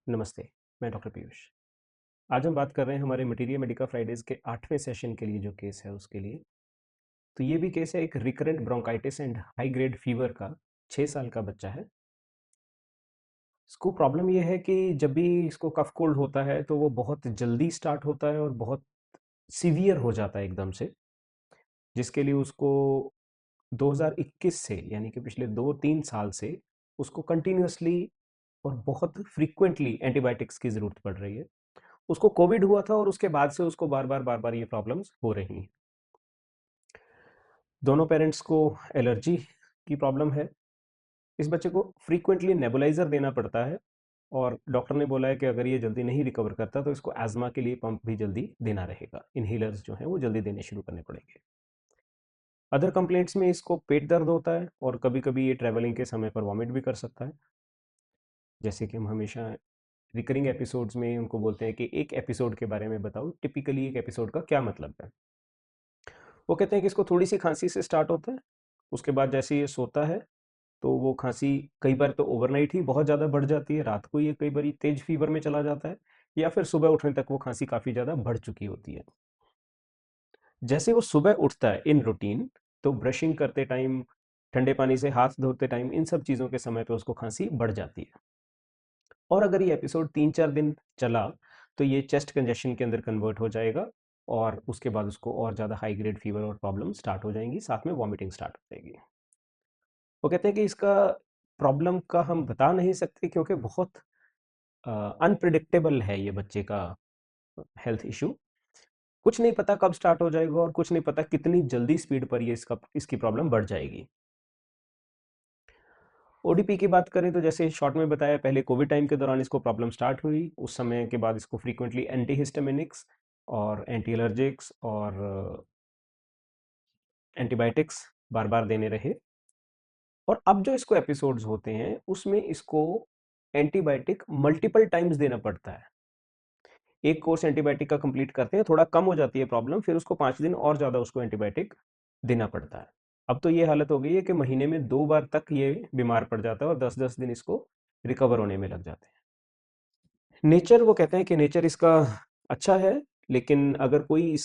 नमस्ते, मैं डॉक्टर पीयूष। आज हम बात कर रहे हैं हमारे मटीरिया मेडिका फ्राइडेज़ के 8वें सेशन के लिए जो केस है उसके लिए। तो ये भी केस है एक recurrent bronchitis and high grade fever का 6 साल का बच्चा है। इसको प्रॉब्लम ये है कि जब भी इसको कफ कोल्ड होता है तो वो बहुत जल्दी स्टार्ट होता है और बहुत सीवियर हो जाता है एकदम से, जिसके लिए उसको 2021 से यानी कि पिछले 2-3 साल से उसको कंटिन्यूअसली और बहुत फ्रीक्वेंटली एंटीबायोटिक्स की ज़रूरत पड़ रही है। उसको कोविड हुआ था और उसके बाद से उसको बार-बार ये प्रॉब्लम्स हो रही हैं। दोनों पेरेंट्स को एलर्जी की प्रॉब्लम है। इस बच्चे को फ्रीक्वेंटली नेबुलाइज़र देना पड़ता है और डॉक्टर ने बोला है कि अगर ये जल्दी नहीं रिकवर करता तो इसको एस्मा के लिए पंप भी जल्दी देना रहेगा। इन्हेलर्स जो हैं वो जल्दी देने शुरू करने पड़ेंगे। अदर कंप्लेंट्स में इसको पेट दर्द होता है और कभी-कभी ये ट्रैवलिंग के समय पर वॉमिट भी कर सकता है। जैसे कि हम हमेशा रिकरिंग एपिसोड्स में उनको बोलते हैं कि एक एपिसोड के बारे में बताओ, टिपिकली एक एपिसोड का क्या मतलब है? वो कहते हैं कि इसको थोड़ी-सी खाँसी से स्टार्ट होता है, उसके बाद जैसे ही ये सोता है, तो वो खाँसी कई बार तो ओवरनाइट ही बहुत ज़्यादा बढ़ जाती है, रात को ये कई बारी तेज़ फ़ीवर में चला जाता है या फिर सुबह उठने तक वो खाँसी काफ़ी ज़्यादा बढ़ चुकी होती है। जैसे वो सुबह उठता है इन रूटीन, तो ब्रशिंग करते टाइम, ठंडे पानी से हाथ धोते टाइम, इन सब चीज़ों के समय पे उसको खाँसी बढ़ जाती है। और अगर ये एपिसोड 3-4 दिन चला, तो ये चेस्ट कंजेशन के अंदर कन्वर्ट हो जाएगा और उसके बाद उसको और ज़्यादा हाई ग्रेड फ़ीवर और प्रॉब्लम स्टार्ट हो जाएँगी, साथ में वॉमिटिंग स्टार्ट हो जाएगी। वो कहते हैं कि इसका प्रॉब्लम का हम बता नहीं सकते क्योंकि बहुत अनप्रेडिक्टेबल है ये बच्चे का हेल्थ इश्यू। कुछ नहीं पता कब स्टार्ट हो जाएगा और कुछ नहीं पता कितनी जल्दी स्पीड पर ये इसकी प्रॉब्लम बढ़ जाएगी। ओडीपी की बात करें तो जैसे शॉर्ट में बताया, पहले कोविड टाइम के दौरान इसको प्रॉब्लम स्टार्ट हुई। उस समय के बाद इसको फ्रीक्वेंटली एंटीहिस्टामिनिक्स और एंटी एलर्जिक्स और एंटीबायोटिक्स बार-बार देने रहे और अब जो इसको एपिसोड्स होते हैं, उसमें इसको एंटीबायोटिक मल्टीपल टाइम्स देना पड़ता है। एक कोर्स एंटीबायोटिक का कंप्लीट करते हैं, थोड़ा कम हो जाती है प्रॉब्लम, फिर उसको 5 दिन और ज़्यादा उसको एंटीबायोटिक देना पड़ता है। अब तो ये हालत हो गई है कि महीने में 2 बार तक ये बीमार पड़ जाता है और 10-10 दिन इसको रिकवर होने में लग जाते हैं। नेचर, वो कहते हैं कि नेचर इसका अच्छा है, लेकिन अगर कोई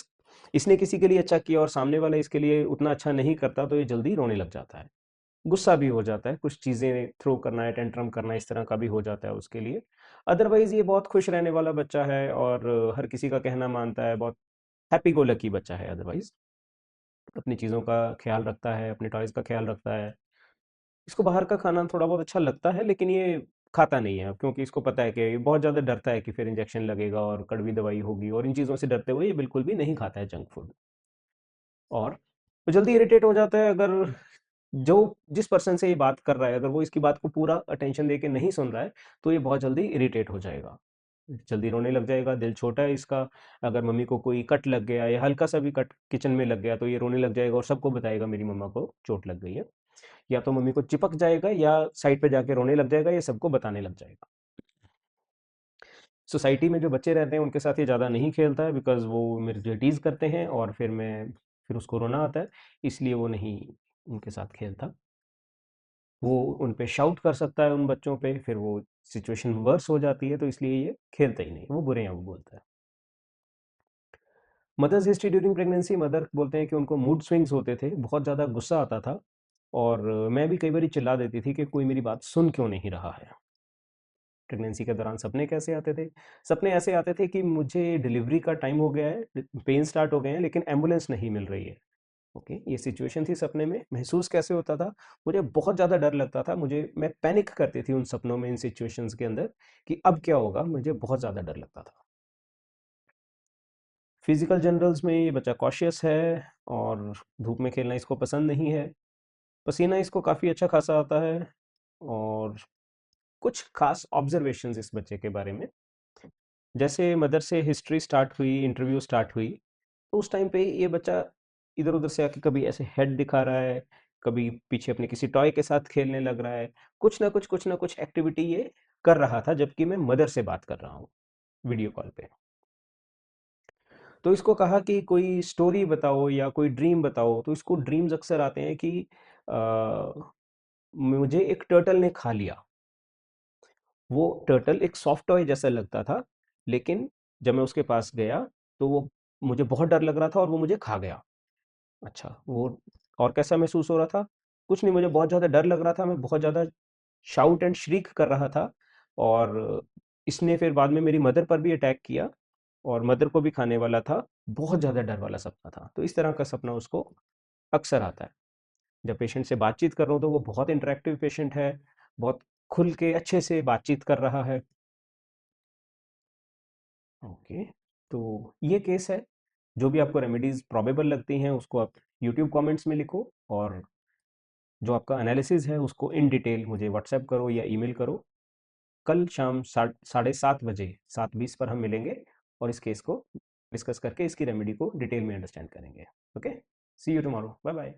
इसने किसी के लिए अच्छा किया और सामने वाला इसके लिए उतना अच्छा नहीं करता, तो ये जल्दी रोने लग जाता है। गुस्सा भी हो जाता है, कुछ चीज़ें थ्रो करना है, टेंट्रम करना है, इस तरह का भी हो जाता है उसके लिए। अदरवाइज़ ये बहुत खुश रहने वाला बच्चा है और हर किसी का कहना मानता है, बहुत हैप्पी गो लकी बच्चा है अदरवाइज़। अपनी चीज़ों का ख़्याल रखता है, अपने टॉयज़ का ख़्याल रखता है। इसको बाहर का खाना थोड़ा बहुत अच्छा लगता है, लेकिन ये खाता नहीं है, क्योंकि इसको पता है कि ये बहुत ज़्यादा डरता है कि फिर इंजेक्शन लगेगा और कड़वी दवाई होगी, और इन चीज़ों से डरते हुए ये बिल्कुल भी नहीं खाता है जंक फूड। और वो जल्दी इरिटेट हो जाता है अगर जो जिस पर्सन से ये बात कर रहा है, अगर वो इसकी बात को पूरा अटेंशन देके नहीं सुन रहा है, तो ये बहुत जल्दी इरिटेट हो जाएगा। जल्दी रोने लग जाएगा, दिल छोटा है इसका। अगर मम्मी को कोई कट लग गया या हल्का-सा भी कट किचन में लग गया, तो ये रोने लग जाएगा और सबको बताएगा मेरी मम्मा को चोट लग गई है। या तो मम्मी को चिपक जाएगा या साइड पे जाके रोने लग जाएगा, ये सबको बताने लग जाएगा। सोसाइटी में जो बच्चे रहते हैं उनके साथ ये ज़्यादा नहीं खेलता है, बिकॉज़ वो मेरे जो टीज़ करते हैं और फिर उसको रोना आता है, इसलिए वो नहीं उनके साथ खेलता। वो उन पे शाउट कर सकता है उन बच्चों पे, फिर वो सिचुएशन वर्स हो जाती है, तो इसलिए ये खेलता ही नहीं, वो बुरे हैं वो बोलता है। Mother's history during pregnancy, mother बोलते हैं कि उनको मूड स्विंग्स होते थे, बहुत ज़्यादा गुस्सा आता था और मैं भी कई बारी चिल्ला देती थी कि कोई मेरी बात सुन क्यों नहीं रहा है। प्रेगनेंसी के दौरान सपने कैसे आते थे? सपने ऐसे आते थे कि मुझे डिलीवरी का टाइम हो गया है, पेन स्टार्ट हो गए हैं, लेकिन एम्बुलेंस नहीं मिल रही है। ओके, ये सिचुएशन थी सपने में। महसूस कैसे होता था? मुझे बहुत ज़्यादा डर लगता था, मैं पैनिक करती थी उन सपनों में, इन सिचुएशंस के अंदर कि अब क्या होगा? मुझे बहुत ज़्यादा डर लगता था। फिजिकल जनरल्स में ये बच्चा कॉशियस है और धूप में खेलना इसको पसंद नहीं है। पसीना इसको काफ़ी अच्छा खासा आता है और कुछ खास ऑब्जर्वेशंस इस बच्चे के बारे में, जैसे मदर से हिस्ट्री स्टार्ट हुई, इंटरव्यू स्टार्ट हुई, तो उस टाइम पे ये बच्चा इधर-उधर से आके कभी ऐसे हेड दिखा रहा है, कभी पीछे अपने किसी टॉय के साथ खेलने लग रहा है। कुछ ना कुछ एक्टिविटी ये कर रहा था जबकि मैं मदर से बात कर रहा हूँ, वीडियो कॉल पे। तो इसको कहा कि कोई स्टोरी बताओ या कोई ड्रीम बताओ, तो इसको ड्रीम्स अक्सर आते हैं कि मुझे एक टर्टल ने खा लिया। वो टर्टल एक सॉफ्ट टॉय जैसा लगता था, लेकिन जब मैं उसके पास गया तो वो मुझे बहुत डर लग रहा था और वो मुझे खा गया। अच्छा, वो और कैसा महसूस हो रहा था? कुछ नहीं, मुझे बहुत ज़्यादा डर लग रहा था, मैं बहुत ज़्यादा शाउट एंड श्रीक कर रहा था, और इसने फिर बाद में मेरी मदर पर भी अटैक किया और मदर को भी खाने वाला था। बहुत ज़्यादा डर वाला सपना था। तो इस तरह का सपना उसको अक्सर आता है। जब पेशेंट से बातचीत कर रहा हूँ तो वो बहुत इंटरेक्टिव पेशेंट है, बहुत खुल के अच्छे से बातचीत कर रहा है। ओके, तो ये केस है। जो भी आपको रेमेडीज प्रॉबेबल लगती हैं उसको आप यूट्यूब कमेंट्स में लिखो, और जो आपका एनालिसिस है उसको इन डिटेल मुझे व्हाट्सएप करो या ईमेल करो। कल शाम 7:30 बजे 7:20 पर हम मिलेंगे और इस केस को डिस्कस करके इसकी रेमेडी को डिटेल में अंडरस्टैंड करेंगे। Okay, see you tomorrow, bye bye.